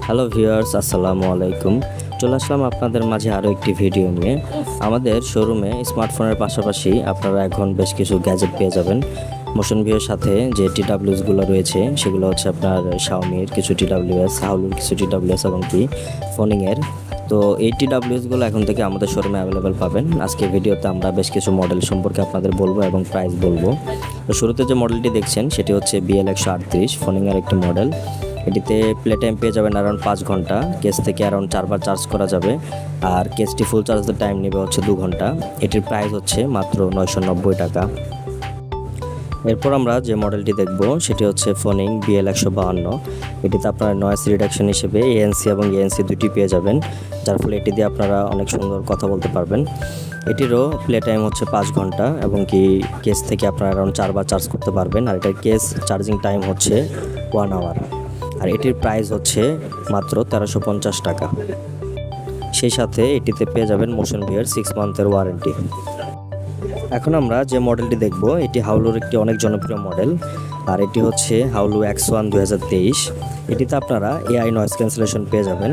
Hello viewers, আসসালামু আলাইকুম। চলে আসলাম আপনাদের মাঝে আরও একটি ভিডিও নিয়ে। আমাদের শোরুমে স্মার্টফোনের পাশাপাশি আপনারা এখন বেশ কিছু গ্যাজেট পেয়ে যাবেন। মোশন ভিউয়ের সাথে যে টিডাব্লিউএসগুলো রয়েছে সেগুলো হচ্ছে আপনার শাওমির কিছু টিডাব্লিউএস, হাউলুর কিছু টিডাব্লিউএস এবং কি ফোনিংয়ের। তো এই টিডাব্লিউএসগুলো এখন থেকে আমাদের শোরুমে অ্যাভেলেবেল পাবেন। আজকে ভিডিওতে আমরা বেশ কিছু মডেল সম্পর্কে আপনাদের বলবো এবং প্রাইস বলবো। তো শুরুতে যে মডেলটি দেখছেন সেটি হচ্ছে BL138 ফোনিংয়ের একটি মডেল। এটিতে প্লে টাইম পেয়ে যাবেন অ্যারাউন্ড 5 ঘন্টা, কেস থেকে অ্যারাউন্ড 4 বার চার্জ করা যাবে, আর কেসটি ফুল চার্জের টাইম নেবে হচ্ছে 2 ঘন্টা। এটির প্রাইস হচ্ছে মাত্র 990 টাকা। এরপর আমরা যে মডেলটি দেখব সেটি হচ্ছে ফোনিং BL152। এটিতে আপনারা নয়েজ রিডাকশন হিসেবে ANC এবং ANC দুটি পেয়ে যাবেন, যার ফলে এটি দিয়ে আপনারা অনেক সুন্দর কথা বলতে পারবেন। এটিরও প্লে টাইম হচ্ছে 5 ঘন্টা এবং কি কেস থেকে আপনারা অ্যারাউন্ড 4 বার চার্জ করতে পারবেন, আর এটার কেস চার্জিং টাইম হচ্ছে 1 আওয়ার। আর এটির প্রাইস হচ্ছে মাত্র 1350 টাকা। সেই সাথে এটিতে পেয়ে যাবেন মোশন ভিউয়ের 6 মান্থের ওয়ারেন্টি। এখন আমরা যে মডেলটি দেখব এটি হাউলুর একটি অনেক জনপ্রিয় মডেল, আর এটি হচ্ছে হাউলু X1 2023। এটিতে আপনারা AI নয়েজ ক্যান্সেলেশন পেয়ে যাবেন।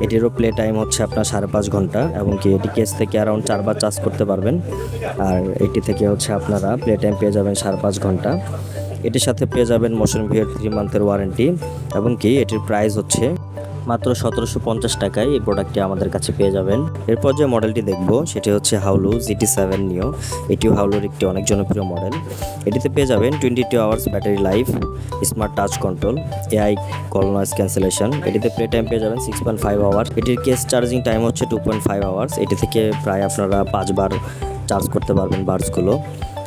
এটিরও প্লে টাইম হচ্ছে আপনার 5.5 ঘন্টা এবং কি এটি কেস থেকে অ্যারাউন্ড 4 বার চার্জ করতে পারবেন, আর এটি থেকে হচ্ছে আপনারা প্লে টাইম পেয়ে যাবেন 5.5 ঘন্টা। এটির সাথে পেয়ে যাবেন মোশন ভিউয়ের 3 মান্থের ওয়ারেন্টি এবং কি এটির প্রাইস হচ্ছে মাত্র 1750 টাকায় এই প্রোডাক্টটি আমাদের কাছে পেয়ে যাবেন। এরপর যে মডেলটি দেখব সেটি হচ্ছে হাউলু GT7 নিও। এটিও হাউলুর একটি অনেক জনপ্রিয় মডেল। এটিতে পেয়ে যাবেন 22 hours battery life, smart touch control, AI call noise cancellation. এটিতে প্লে টাইম পেয়ে যাবেন 6.5 আওয়ার্স। এটির কেস চার্জিং টাইম হচ্ছে 2.5 আওয়ার্স। এটি থেকে প্রায় আপনারা 5 বার চার্জ করতে পারবেন বাডসগুলো।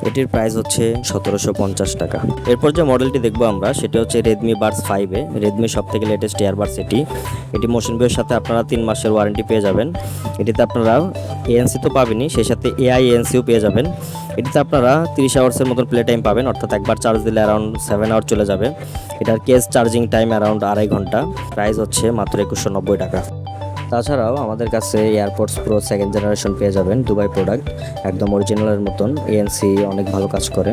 এটির প্রাইস হচ্ছে 1750 টাকা। এরপর যে মডেলটি দেখবো আমরা সেটি হচ্ছে Redmi Buds 5A। রেডমি সব থেকে লেটেস্ট এয়ারবাডস এটি মোশন ভিউয়ের সাথে আপনারা 3 মাসের ওয়ারেন্টি পেয়ে যাবেন। এটিতে আপনারা ANC তো পাবেনই, সেই সাথে AI ANCও পেয়ে যাবেন। এটিতে আপনারা 30 আওয়ার্সের মতন প্লে টাইম পাবেন, অর্থাৎ একবার চার্জ দিলে অ্যারাউন্ড 7 আওয়ার চলে যাবে। এটার কেস চার্জিং টাইম অ্যারাউন্ড 2.5 ঘন্টা। প্রাইস হচ্ছে মাত্র 2190 টাকা। তাছাড়াও আমাদের কাছে এয়ারপডস প্রো 2nd জেনারেশন পেয়ে যাবেন, দুবাই প্রোডাক্ট, একদম অরিজিনালের মতন। ANC অনেক ভালো কাজ করে।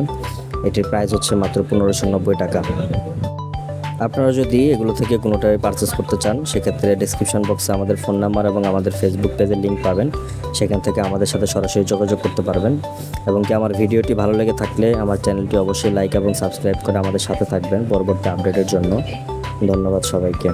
এটির প্রাইস হচ্ছে মাত্র 1590 টাকা। আপনারা যদি এগুলো থেকে কোনোটাই পারচেস করতে চান সেক্ষেত্রে ডেসক্রিপশন বক্সে আমাদের ফোন নাম্বার এবং আমাদের ফেসবুক পেজের লিঙ্ক পাবেন, সেখান থেকে আমাদের সাথে সরাসরি যোগাযোগ করতে পারবেন। এবং কি আমার ভিডিওটি ভালো লেগে থাকলে আমার চ্যানেলটি অবশ্যই লাইক এবং সাবস্ক্রাইব করে আমাদের সাথে থাকবেন পরবর্তী আপডেটের জন্য। ধন্যবাদ সবাইকে।